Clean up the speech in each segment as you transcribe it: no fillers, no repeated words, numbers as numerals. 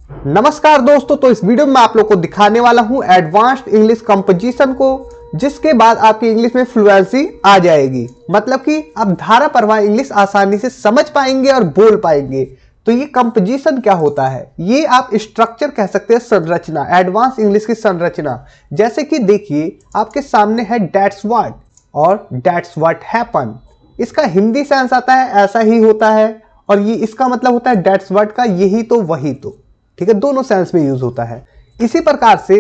नमस्कार दोस्तों, तो इस वीडियो में मैं आप लोग को दिखाने वाला हूं एडवांस्ड इंग्लिश कंपोजिशन को, जिसके बाद आपकी इंग्लिश में फ्लुएंसी आ जाएगी। मतलब कि आप धारा प्रवाह इंग्लिश आसानी से समझ पाएंगे और बोल पाएंगे। तो ये कंपोजिशन क्या होता है? ये आप स्ट्रक्चर कह सकते हैं, संरचना, एडवांस इंग्लिश की संरचना। जैसे कि देखिए आपके सामने है दैट्स व्हाट और दैट्स व्हाट हैपन। इसका हिंदी सेंस आता है ऐसा ही होता है, और ये इसका मतलब होता है दैट्स व्हाट का यही तो वही तो। ठीक है, दोनों सेंस में यूज होता है। इसी प्रकार से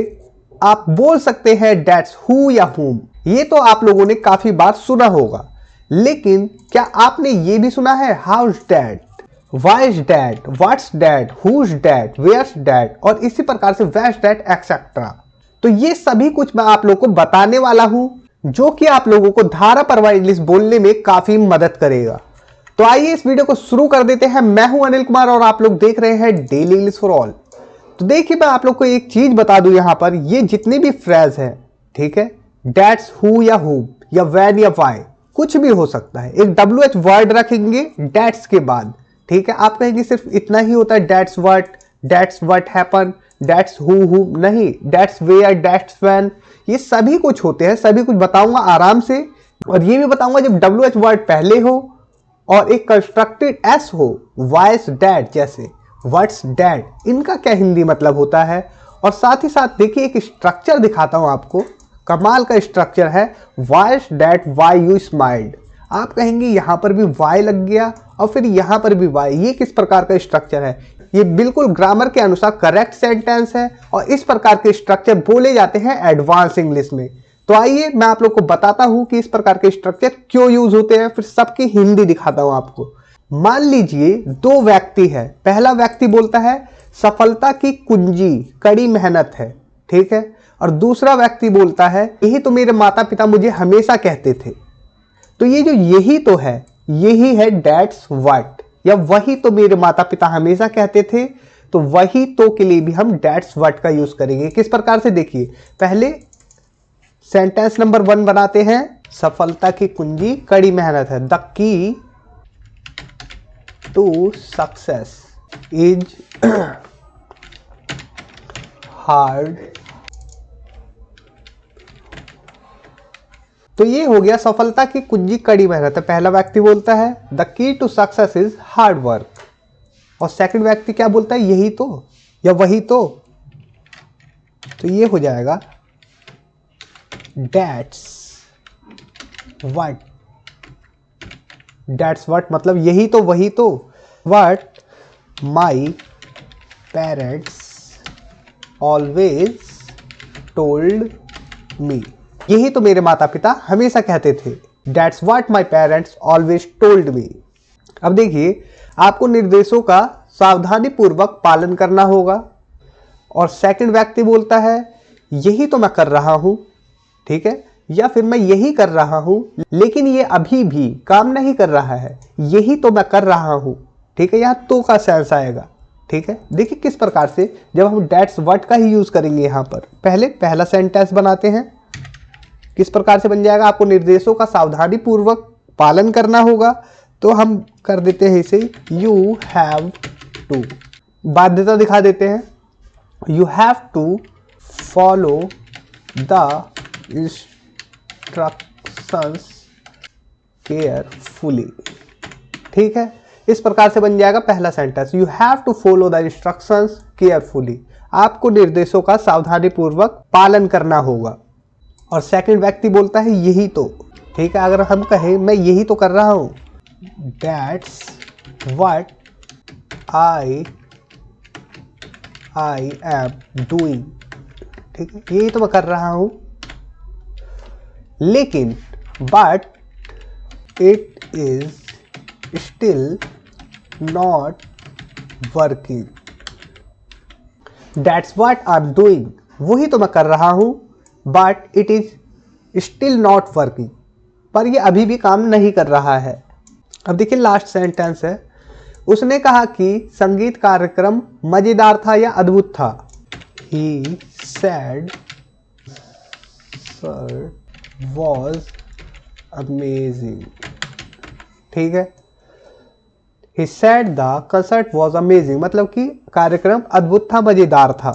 आप बोल सकते हैं दैट्स हु या हुम। ये तो आप लोगों ने काफी बार सुना होगा, लेकिन क्या आपने ये भी सुना है how's that, why is that, what's that, who's that, where's that, और इसी प्रकार से वेयर्स डैट एक्सेट्रा। तो ये सभी कुछ मैं आप लोगों को बताने वाला हूं, जो कि आप लोगों को धारा प्रवाह इंग्लिश बोलने में काफी मदद करेगा। तो आइए इस वीडियो को शुरू कर देते हैं। मैं हूं अनिल कुमार और आप लोग देख रहे हैं डेली इंग्लिश फॉर ऑल। तो देखिए मैं आप लोग को एक चीज बता दूं, यहां पर ये जितने भी फ्रेज हैं, ठीक है, दैट्स हु या हुम या व्हेन या व्हाई, कुछ भी हो सकता है। एक WH वर्ड रखेंगे दैट्स के बाद, ठीक है। आप कहेंगे सिर्फ इतना ही होता है that's what happen, that's who नहीं, दैट्स वेयर, दैट्स व्हेन, ये सभी कुछ होते हैं। सभी कुछ बताऊंगा आराम से, और ये भी बताऊंगा जब WH वर्ड पहले हो और एक कंस्ट्रक्टेड एस हो, वाइस डैड जैसे, व्हाट्स डैड, इनका क्या हिंदी मतलब होता है। और साथ ही साथ देखिए एक स्ट्रक्चर दिखाता हूं आपको, कमाल का स्ट्रक्चर है। Vice dad why you smiled, आप कहेंगे यहां पर भी वाई लग गया और फिर यहां पर भी वाई, ये किस प्रकार का स्ट्रक्चर है? ये बिल्कुल ग्रामर के अनुसार करेक्ट सेंटेंस है, और इस प्रकार के स्ट्रक्चर बोले जाते हैं एडवांस इंग्लिश में। तो आइए मैं आप लोग को बताता हूं कि इस प्रकार के स्ट्रक्चर क्यों यूज होते हैं, फिर सबकी हिंदी दिखाता हूं आपको। मान लीजिए दो व्यक्ति है, पहला व्यक्ति बोलता है सफलता की कुंजी कड़ी मेहनत है, ठीक है, और दूसरा व्यक्ति बोलता है यही तो मेरे माता पिता मुझे हमेशा कहते थे। तो ये जो यही तो है, यही है दैट्स व्हाट, या वही तो मेरे माता पिता हमेशा कहते थे। तो वही तो के लिए भी हम दैट्स व्हाट का यूज करेंगे। किस प्रकार से? देखिए पहले सेंटेंस नंबर 1 बनाते हैं। सफलता की कुंजी कड़ी मेहनत है, the key to success is hard. तो ये हो गया सफलता की कुंजी कड़ी मेहनत है, पहला व्यक्ति बोलता है the key to success is hard work, और सेकंड व्यक्ति क्या बोलता है यही तो या वही तो। तो ये हो जाएगा That's what, that's what मतलब यही तो वही तो। What my parents always told me, यही तो मेरे माता पिता हमेशा कहते थे। That's what my parents always told me। अब देखिए आपको निर्देशों का सावधानी पूर्वक पालन करना होगा, और सेकंड व्यक्ति बोलता है यही तो मैं कर रहा हूं, ठीक है, या फिर मैं यही कर रहा हूं लेकिन ये अभी भी काम नहीं कर रहा है, यही तो मैं कर रहा हूं, ठीक है। यहां तो का सेंस आएगा, ठीक है। देखिए किस प्रकार से जब हम दैट्स व्हाट का ही यूज करेंगे। यहां पर पहले पहला सेंटेंस बनाते हैं, किस प्रकार से बन जाएगा, आपको निर्देशों का सावधानी पूर्वक पालन करना होगा। तो हम कर देते हैं इसे यू हैव टू, बाध्यता दिखा देते हैं, you have to follow the instructions carefully, ठीक है। इस प्रकार से बन जाएगा पहला sentence, you have to follow the instructions carefully, आपको निर्देशों का सावधानी पूर्वक पालन करना होगा। और सेकंड व्यक्ति बोलता है यही तो, ठीक है। अगर हम कहें मैं यही तो कर रहा हूं, that's what I am doing, ठीक है, यही तो मैं कर रहा हूं, लेकिन but it is still not working. That's what I am doing, वही तो मैं कर रहा हूं, but it is still not working, पर यह अभी भी काम नहीं कर रहा है। अब देखिए लास्ट सेंटेंस है, उसने कहा कि संगीत कार्यक्रम मजेदार था या अद्भुत था। He said sir was amazing, ठीक है। He said the concert was amazing, मतलब कि कार्यक्रम अद्भुत था, मजेदार था।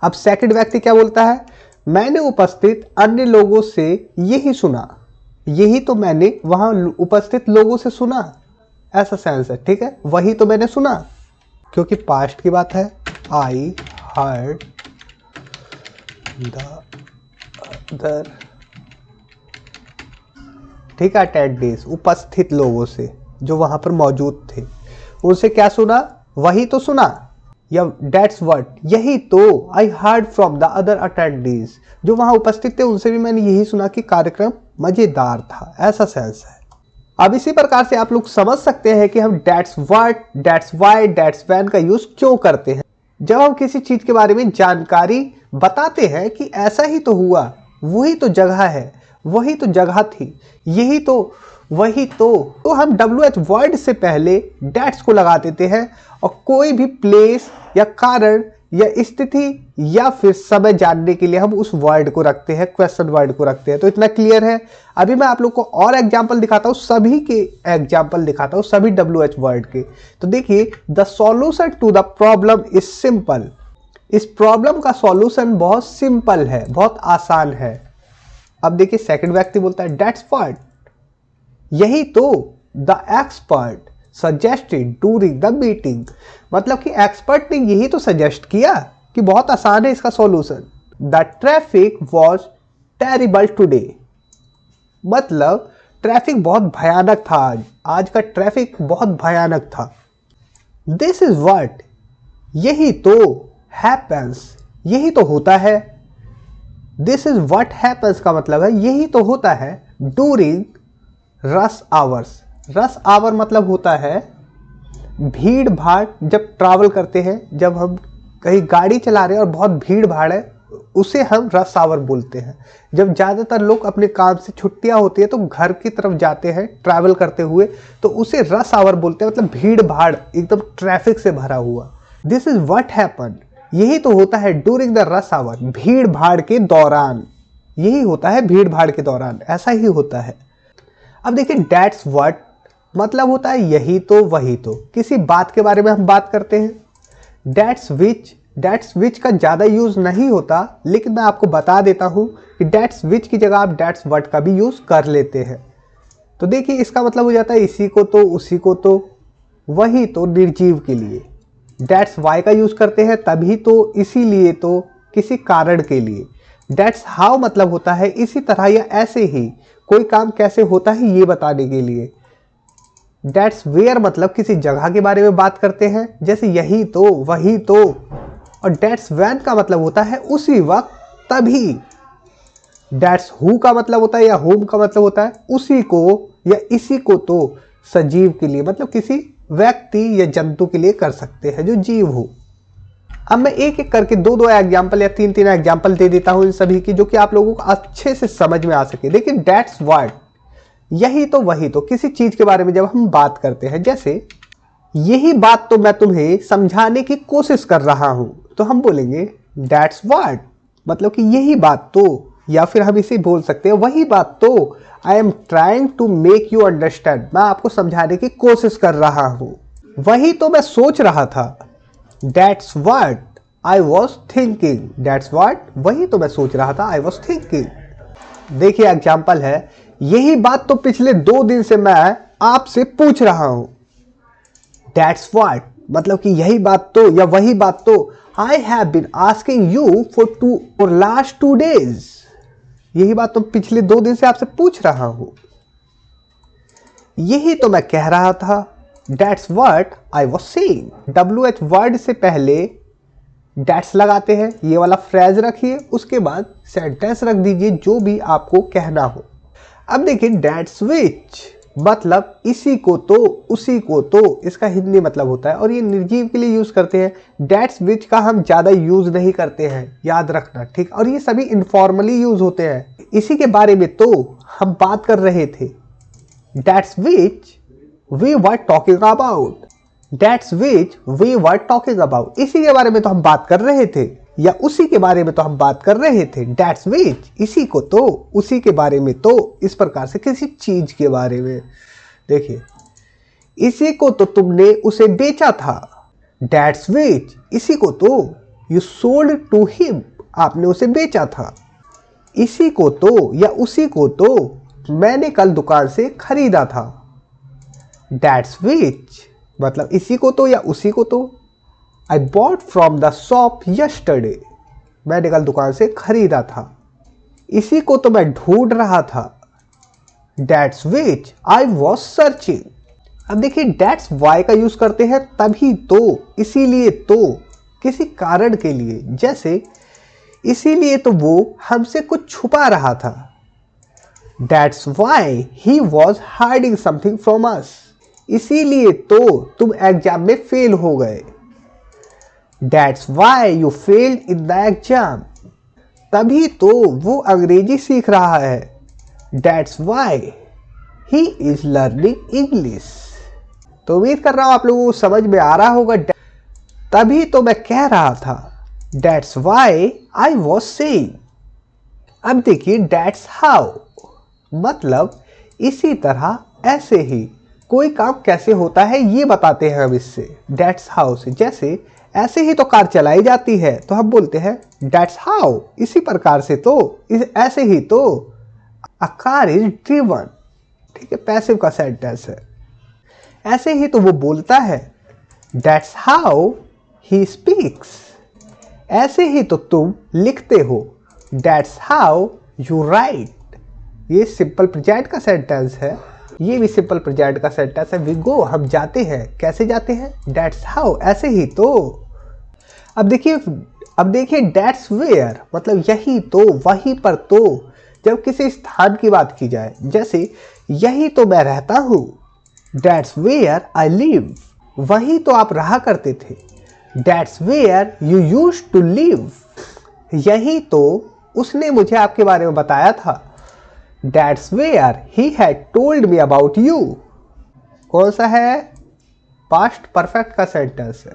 अब सेकंड व्यक्ति क्या बोलता है, मैंने उपस्थित अन्य लोगों से यही सुना। यही तो मैंने वहां उपस्थित लोगों से सुना, ऐसा सेंस है, ठीक है। वही तो मैंने सुना क्योंकि पास्ट की बात है। आई हर्ड द अदर, ठीक है, अटेंडेंस, उपस्थित लोगों से जो वहां पर मौजूद थे, उनसे क्या सुना, वही तो सुना, या डेट्स व्हाट, यही तो। I heard from the other attendance, जो वहां उपस्थित थे उनसे भी मैंने यही सुना कि कार्यक्रम मजेदार था, ऐसा सेंस है। अब इसी प्रकार से आप लोग समझ सकते हैं कि हम that's what, that's why, that's when का यूज क्यों करते हैं। जब हम किसी चीज के बारे में जानकारी बताते हैं कि ऐसा ही तो हुआ, वही तो जगह है, वही तो जगह थी, यही तो, वही तो हम WH वर्ड से पहले डेट्स को लगा देते हैं और कोई भी प्लेस या कारण या स्थिति या फिर समय जानने के लिए हम उस वर्ड को रखते हैं, क्वेश्चन वर्ड को रखते हैं। तो इतना क्लियर है। अभी मैं आप लोग को और एग्जांपल दिखाता हूँ, सभी के एग्जांपल दिखाता हूँ, सभी WH वर्ड के। तो देखिए, the solution to the problem is simple. इस प्रॉब्लम का सॉल्यूशन बहुत सिंपल है, बहुत आसान है। अब देखिए सेकंड व्यक्ति बोलता है डेट्स व्हाट, यही तो the expert suggested during the meeting, मतलब कि एक्सपर्ट ने यही तो सजेस्ट किया कि बहुत आसान है इसका solution. The traffic was terrible today, मतलब ट्रैफिक बहुत भयानक था आज का ट्रैफिक बहुत भयानक था। दिस इज व्हाट, यही तो, हैपेंस, यही तो होता है। दिस इज व्हाट हैपेंस का मतलब है यही तो होता है during rush hours. Rush hour मतलब होता है भीड़ भाड़, जब ट्रैवल करते हैं, जब हम कहीं गाड़ी चला रहे हैं और बहुत भीड़ भाड़ है, उसे हम रश आवर बोलते हैं। जब ज़्यादातर लोग अपने काम से छुट्टियां होती है तो घर की तरफ जाते हैं ट्रैवल करते हुए, तो उसे रश आवर बोलते हैं, मतलब भीड़ भाड़ एकदम ट्रैफिक से भरा हुआ। दिस इज व्हाट हैपन, यही तो होता है ड्यूरिंग द रश आवर, भीड़ भाड़ के दौरान, यही होता है भीड़ भाड़ के दौरान, ऐसा ही होता है। अब देखिए डेट्स व्हाट मतलब होता है यही तो, वही तो, किसी बात के बारे में हम बात करते हैं। डेट्स विच का ज़्यादा यूज़ नहीं होता, लेकिन मैं आपको बता देता हूँ कि डेट्स विच की जगह आप डेट्स व्हाट का भी यूज़ कर लेते हैं। तो देखिए इसका मतलब हो जाता है इसी को तो, उसी को तो, वही तो, निर्जीव के लिए। डेट्स वाई का यूज़ करते हैं तभी तो, इसीलिए तो, किसी कारण के लिए। डेट्स हाउ मतलब होता है इसी तरह या ऐसे ही, कोई काम कैसे होता है ये बताने के लिए। डेट्स वेयर मतलब किसी जगह के बारे में बात करते हैं, जैसे यही तो, वही तो। और डेट्स व्हेन का मतलब होता है उसी वक्त, तभी। डेट्स हु का मतलब होता है या होम का मतलब होता है उसी को या इसी को तो, सजीव के लिए, मतलब किसी व्यक्ति या जंतु के लिए कर सकते हैं जो जीव हो। अब मैं एक एक करके दो एग्जाम्पल या तीन एग्जाम्पल दे देता हूं इन सभी की, जो कि आप लोगों को अच्छे से समझ में आ सके। देखिए डेट्स व्हाट, यही तो, वही तो, किसी चीज के बारे में जब हम बात करते हैं, जैसे यही बात तो मैं तुम्हें समझाने की कोशिश कर रहा हूं, तो हम बोलेंगे डेट्स व्हाट, मतलब कि यही बात तो, या फिर हम इसे बोल सकते हैं वही बात तो, I am trying to make you understand, मैं आपको समझाने की कोशिश कर रहा हूं, वही तो मैं सोच रहा था। That's what I was thinking. That's what, वही तो मैं सोच रहा था, I was thinking. देखिए एग्जाम्पल है, यही बात तो पिछले 2 दिन से मैं आपसे पूछ रहा हूं। That's what, मतलब कि यही बात तो या वही बात तो, I have been asking you for last 2 days. यही बात तो पिछले 2 दिन से आपसे पूछ रहा हूं, यही तो मैं कह रहा था। That's what I was saying. WH word से पहले डेट्स लगाते हैं, ये वाला फ्रेज रखिए, उसके बाद सेंटेंस रख दीजिए जो भी आपको कहना हो। अब देखिए डेट्स विच मतलब इसी को तो, उसी को तो, इसका हिंदी मतलब होता है और ये निर्जीव के लिए यूज करते हैं। डेट्स विच का हम ज्यादा यूज नहीं करते हैं, याद रखना, ठीक। और ये सभी इनफॉर्मली यूज होते हैं। इसी के बारे में तो हम बात कर रहे थे। That's which we were talking about, that's which we were talking about, इसी के बारे में तो हम बात कर रहे थे, या उसी के बारे में तो हम बात कर रहे थे। that's which, इसी को तो, उसी के बारे में तो, इस प्रकार से किसी चीज के बारे में। देखिए इसी को तो तुमने उसे बेचा था। That's which, इसी को तो you sold to him, आपने उसे बेचा था। इसी को तो या उसी को तो मैंने कल दुकान से खरीदा था। That's which, मतलब इसी को तो या उसी को तो। I bought from the shop yesterday, मैंने कल दुकान से खरीदा था। इसी को तो मैं ढूंढ रहा था। That's which I was searching। अब देखिए that's why का यूज करते हैं तभी तो, इसीलिए तो, किसी कारण के लिए। जैसे इसीलिए तो वो हमसे कुछ छुपा रहा था। That's why he was hiding something from us। इसीलिए तो तुम एग्जाम में फेल हो गए। That's why you failed in the exam। तभी तो वो अंग्रेजी सीख रहा है। That's why he is learning English। तो उम्मीद कर रहा हूं आप लोगों को समझ में आ रहा होगा। तभी तो मैं कह रहा था। That's why I was saying। अब देखिए that's how, मतलब इसी तरह, ऐसे ही। कोई काम कैसे होता है ये बताते हैं हम इससे, that's how से। जैसे ऐसे ही तो कार चलाई जाती है, तो हम बोलते हैं that's how, इसी प्रकार से तो, ऐसे ही तो। A car is driven, ठीक है, पैसिव का सेंटेंस है। ऐसे ही तो वो बोलता है। That's how he speaks। ऐसे ही तो तुम लिखते हो। That's how you write। ये सिंपल प्रेजेंट का सेंटेंस है। ये भी सिंपल प्रेजेंट का सेंटेंस है। We go, हम जाते हैं। कैसे जाते हैं? That's how, ऐसे ही तो। अब देखिए that's where, मतलब यही तो, वहीं पर तो। जब किसी स्थान की बात की जाए, जैसे यही तो मैं रहता हूँ। That's where I live। वही तो आप रहा करते थे। That's where you used to live। यही तो उसने मुझे आपके बारे में बताया था। That's where he had told me about you। कौन सा है? पास्ट परफेक्ट का सेंटेंस है,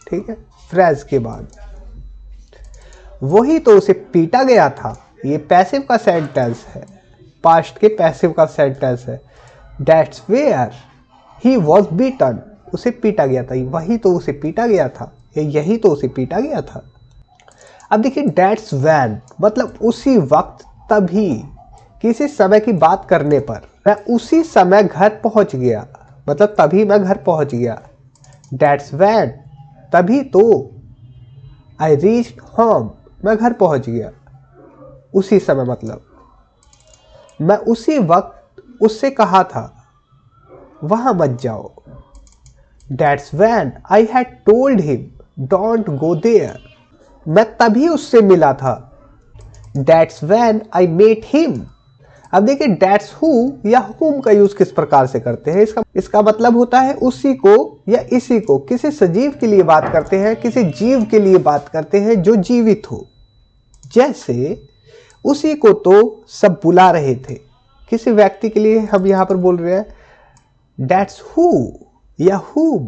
ठीक है, फ्रेज के बाद। वही तो उसे पीटा गया था, ये पैसिव का सेंटेंस है, पास्ट के पैसिव का सेंटेंस है। That's where he was beaten। उसे पीटा गया था, वही तो उसे पीटा गया था, यही तो उसे पीटा गया था। अब देखिए that's when, मतलब उसी वक्त, तभी, किसी समय की बात करने पर। मैं उसी समय घर पहुंच गया, मतलब तभी मैं घर पहुंच गया। That's when, तभी तो। I reached home, मैं घर पहुंच गया। उसी समय मतलब मैं उसी वक्त उससे कहा था वहां मत जाओ। That's when I had told him don't go there। मैं तभी उससे मिला था। That's when I met him। अब देखिए that's who या whom का यूज किस प्रकार से करते हैं। इसका मतलब होता है उसी को या इसी को। किसी सजीव के लिए बात करते हैं, किसी जीव के लिए बात करते हैं जो जीवित हो। जैसे उसी को तो सब बुला रहे थे, किसी व्यक्ति के लिए हम यहां पर बोल रहे हैं that's who या whom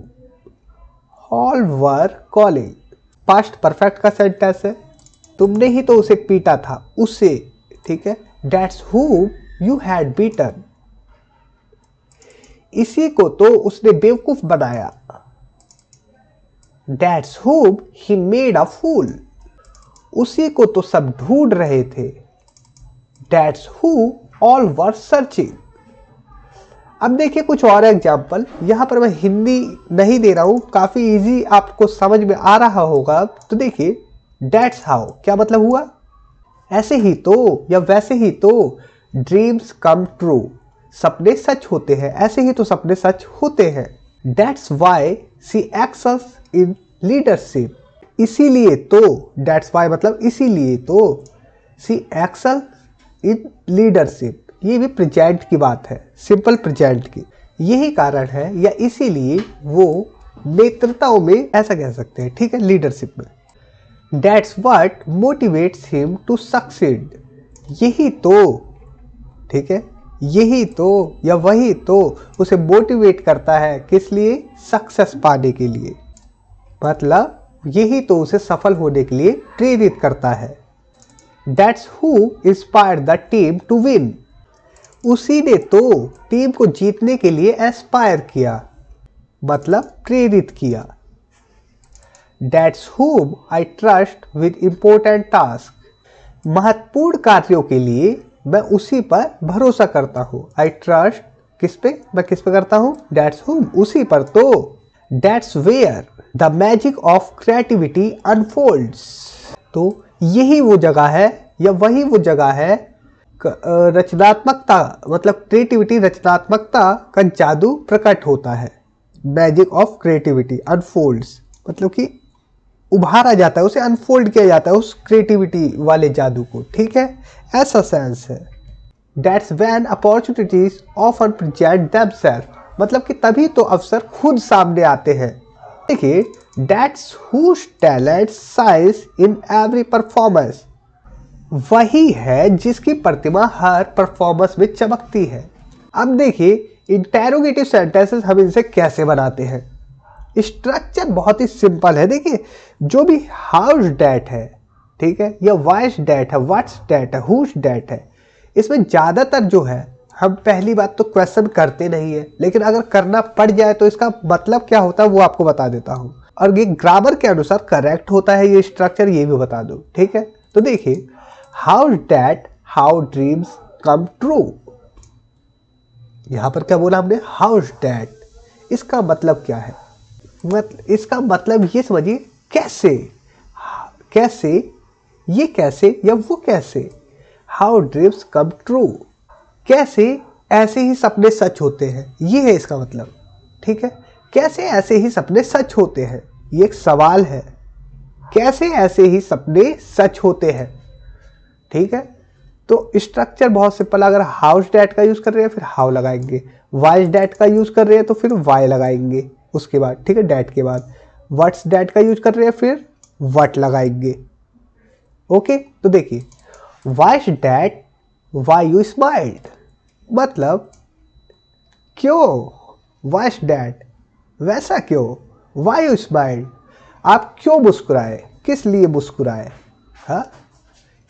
all were calling। Past perfect का सेंटेंस है। तुमने ही तो उसे पीटा था, उसे, ठीक है। That's whom you had beaten। इसी को तो उसने बेवकूफ बनाया। That's whom he made a fool। उसी को तो सब ढूंढ रहे थे। That's who all were searching। अब देखिए कुछ और एग्जाम्पल। यहां पर मैं हिंदी नहीं दे रहा हूं, काफी इजी आपको समझ में आ रहा होगा। तो देखिए That's how क्या मतलब हुआ? ऐसे ही तो या वैसे ही तो। ड्रीम्स कम ट्रू, सपने सच होते हैं। ऐसे ही तो सपने सच होते हैं। That's why she excels in leadership। इसीलिए तो, That's why मतलब इसीलिए तो, she excels in leadership। ये भी प्रेजेंट की बात है, सिंपल प्रेजेंट की। यही कारण है या इसीलिए वो नेतृत्व में, ऐसा कह सकते हैं, ठीक है, लीडरशिप में। That's what motivates him to succeed। यही तो, ठीक है, यही तो या वही तो उसे मोटिवेट करता है, किस लिए? सक्सेस पाने के लिए। मतलब यही तो उसे सफल होने के लिए प्रेरित करता है। That's who inspired the team to win। उसी ने तो टीम को जीतने के लिए एस्पायर किया। मतलब प्रेरित किया। That's whom I trust with important tasks. महत्वपूर्ण कार्यों के लिए मैं उसी पर भरोसा करता हूँ। I trust किस पे? मैं किस पे करता हूँ? That's whom, उसी पर। तो That's where the magic of creativity unfolds. तो यही वो जगह है या वही वो जगह है रचनात्मकता, मतलब क्रिएटिविटी, रचनात्मकता का जादू प्रकट होता है। मैजिक ऑफ क्रिएटिविटी अनफोल्ड्स मतलब कि उभारा जाता है, उसे अनफोल्ड किया जाता है उस क्रिएटिविटी वाले जादू को। ठीक है, ऐसा सेंस है। That's when opportunities often present themselves, मतलब कि तभी तो अवसर खुद सामने आते हैं। देखिए, दैट्स हुज टैलेंट साइज इन एवरी परफॉर्मेंस, वही है जिसकी प्रतिमा हर परफॉर्मेंस में चमकती है। अब देखिए, इंटेरोगेटिव सेंटेंसेस हम इनसे कैसे बनाते हैं। स्ट्रक्चर बहुत ही सिंपल है। देखिए, जो भी हाउस डैट है, ठीक है, या वाइस डैट है, व्हाट्स डैट है, हुज डैट है, इसमें ज़्यादातर जो है हम पहली बात तो क्वेश्चन करते नहीं है, लेकिन अगर करना पड़ जाए तो इसका मतलब क्या होता है वो आपको बता देता हूँ, और ये ग्रामर के अनुसार करेक्ट होता है ये स्ट्रक्चर, ये भी बता दो। ठीक है, तो देखिए, how that how dreams come true, यहां पर क्या बोला हमने? House that. इसका मतलब क्या है? इसका मतलब ये समझिए, कैसे, कैसे, ये कैसे या वो कैसे। हाउ ड्रीम्स कम ट्रू, कैसे ऐसे ही सपने सच होते हैं, ये है इसका मतलब। ठीक है, कैसे ऐसे ही सपने सच होते हैं, ये एक सवाल है। कैसे ऐसे ही सपने सच होते हैं। ठीक है, तो स्ट्रक्चर बहुत सिंपल। अगर हाउस डैट का यूज कर रहे हैं फिर हाउ लगाएंगे, वाइस डैट का यूज कर रहे हैं तो फिर वाई लगाएंगे उसके बाद। ठीक है, डैट के बाद व्हाट्स डैट का यूज कर रहे हैं फिर व्हाट लगाएंगे। ओके, तो देखिए, vice that why you smiled, मतलब क्यों, वाइस डैट वैसा क्यों, वाई यू स्माइल्ड आप क्यों मुस्कुराए, किस लिए मुस्कुराए। हाँ,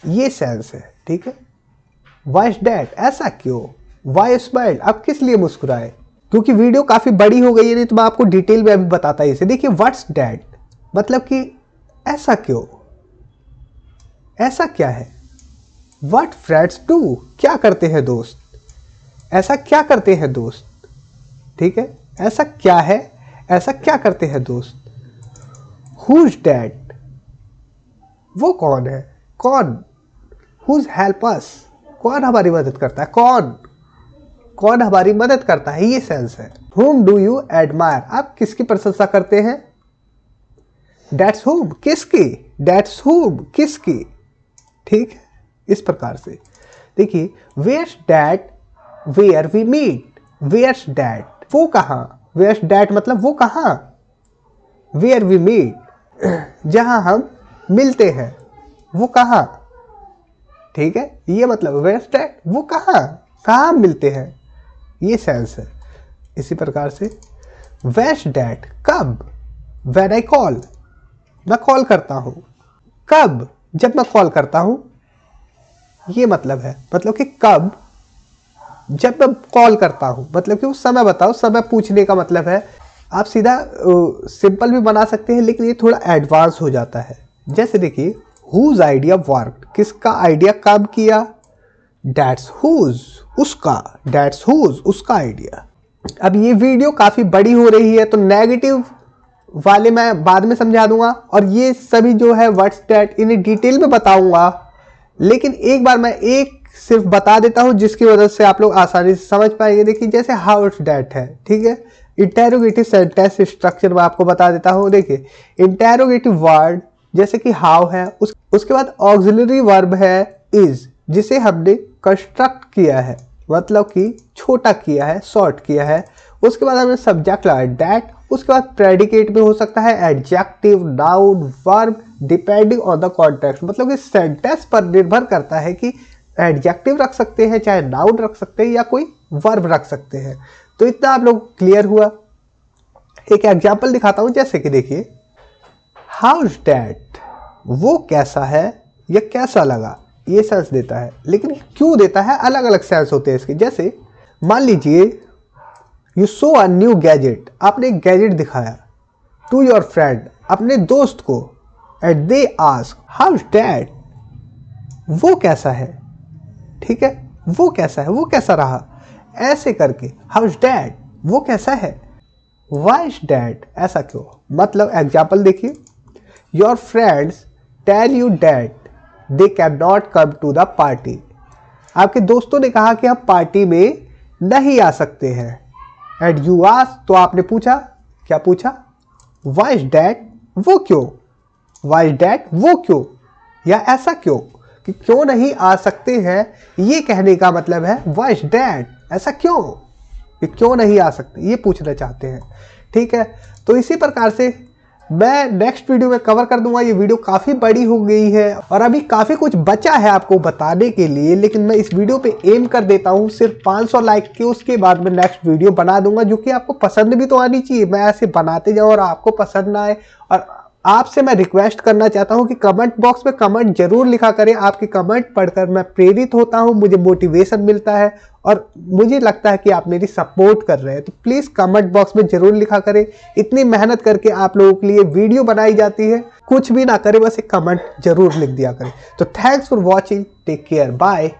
ये सेंस है। ठीक है, वाइस डैट ऐसा क्यों, वाई स्माइल्ड आप किस लिए मुस्कुराए। क्योंकि वीडियो काफी बड़ी हो गई है, नहीं तो मैं आपको डिटेल में अभी बताता ही। इसे देखिए, व्हाट्स डैट मतलब कि ऐसा क्यों, ऐसा क्या है। व्हाट फ्रेंड्स डू, क्या करते हैं दोस्त, ऐसा क्या करते हैं दोस्त। ठीक है, ऐसा क्या है, ऐसा क्या करते हैं दोस्त। हुज डैट, वो कौन है, कौन, हुज हेल्प अस, कौन हमारी मदद करता है, कौन, कौन हमारी मदद करता है, ये सेंस है। whom do you admire, आप किसकी प्रशंसा करते हैं। that's whom, किसकी, that's whom, किसकी। ठीक है, इस प्रकार से देखिए, where's that where we meet, where's that वो कहाँ, where's that मतलब वो कहाँ, where we meet जहां हम मिलते हैं, वो कहाँ। ठीक है, ये मतलब where's that वो कहाँ, कहाँ मिलते हैं, ये सेंस है। इसी प्रकार से where's that कब, when I call मैं कॉल करता हूं, कब, जब मैं कॉल करता हूं, ये मतलब है। मतलब कि कब, जब मैं कॉल करता हूं, मतलब कि वो समय बताओ, समय पूछने का मतलब है। आप सीधा सिंपल भी बना सकते हैं, लेकिन ये थोड़ा एडवांस हो जाता है। जैसे देखिए, whose idea worked, किसका आइडिया काम किया, that's whose उसका, that's whose उसका आइडिया। अब ये वीडियो काफी बड़ी हो रही है, तो नेगेटिव वाले मैं बाद में समझा दूंगा, और ये सभी जो है व्हाट्स डैट इन्हें डिटेल में बताऊंगा। लेकिन एक बार मैं एक सिर्फ बता देता हूं, जिसकी वजह से आप लोग आसानी से समझ पाएंगे। देखिए, जैसे हाउस डैट है, ठीक है, इंटेरोगेटिव सेंटेंस स्ट्रक्चर में आपको बता देता हूं। देखिए, इंटेरोगेटिव वर्ड जैसे कि हाउ है, उसके बाद ऑक्सिलरी वर्ब है इज, जिसे हमने कंस्ट्रक्ट किया है, मतलब कि छोटा किया है, शॉर्ट किया है। उसके बाद हमने सब्जेक्ट लगाया डैट, उसके बाद प्रेडिकेट में हो सकता है adjective, noun, verb, depending on the context, मतलब कि सेंटेंस पर निर्भर करता है कि एडजेक्टिव रख सकते हैं, चाहे नाउन रख सकते हैं, या कोई वर्ब रख सकते हैं। तो इतना आप लोग क्लियर हुआ। एक एग्जाम्पल दिखाता हूं, जैसे कि देखिए, हाउस डैट वो कैसा है या कैसा लगा, ये सेंस देता है। लेकिन क्यों देता है, अलग अलग सेंस होते हैं इसके। जैसे मान लीजिए you show a new gadget, आपने एक गैजेट दिखाया टू योर फ्रेंड, अपने दोस्त को, and they ask how is that, वो कैसा है, ठीक है, वो कैसा है, वो कैसा रहा, ऐसे करके हाउ इज डैट, वो कैसा है, वाई इज डैट, ऐसा क्यों। मतलब एग्जाम्पल देखिए, your friends tell you that they can not come to the party, आपके दोस्तों ने कहा कि हम पार्टी में नहीं आ सकते हैं, एंड यू आस्क, तो आपने पूछा, क्या पूछा, वाई इज डैट, वो क्यों, वाई इज डैट, वो क्यों, या ऐसा क्यों, कि क्यों नहीं आ सकते हैं, ये कहने का मतलब है वाई इज डैट, ऐसा क्यों, कि क्यों नहीं आ सकते, ये पूछना चाहते हैं, ठीक है। तो इसी प्रकार से मैं नेक्स्ट वीडियो में कवर कर दूंगा। ये वीडियो काफ़ी बड़ी हो गई है और अभी काफ़ी कुछ बचा है आपको बताने के लिए, लेकिन मैं इस वीडियो पे एम कर देता हूँ सिर्फ 500 लाइक के, उसके बाद मैं नेक्स्ट वीडियो बना दूंगा जो कि आपको पसंद भी तो आनी चाहिए। मैं ऐसे बनाते जाऊँ और आपको पसंद ना आए। और आपसे मैं रिक्वेस्ट करना चाहता हूं कि कमेंट बॉक्स में कमेंट जरूर लिखा करें। आपके कमेंट पढ़कर मैं प्रेरित होता हूं, मुझे मोटिवेशन मिलता है और मुझे लगता है कि आप मेरी सपोर्ट कर रहे हैं। तो प्लीज़ कमेंट बॉक्स में जरूर लिखा करें। इतनी मेहनत करके आप लोगों के लिए वीडियो बनाई जाती है, कुछ भी ना करें, बस एक कमेंट जरूर लिख दिया करें। तो thanks for watching, take care, bye.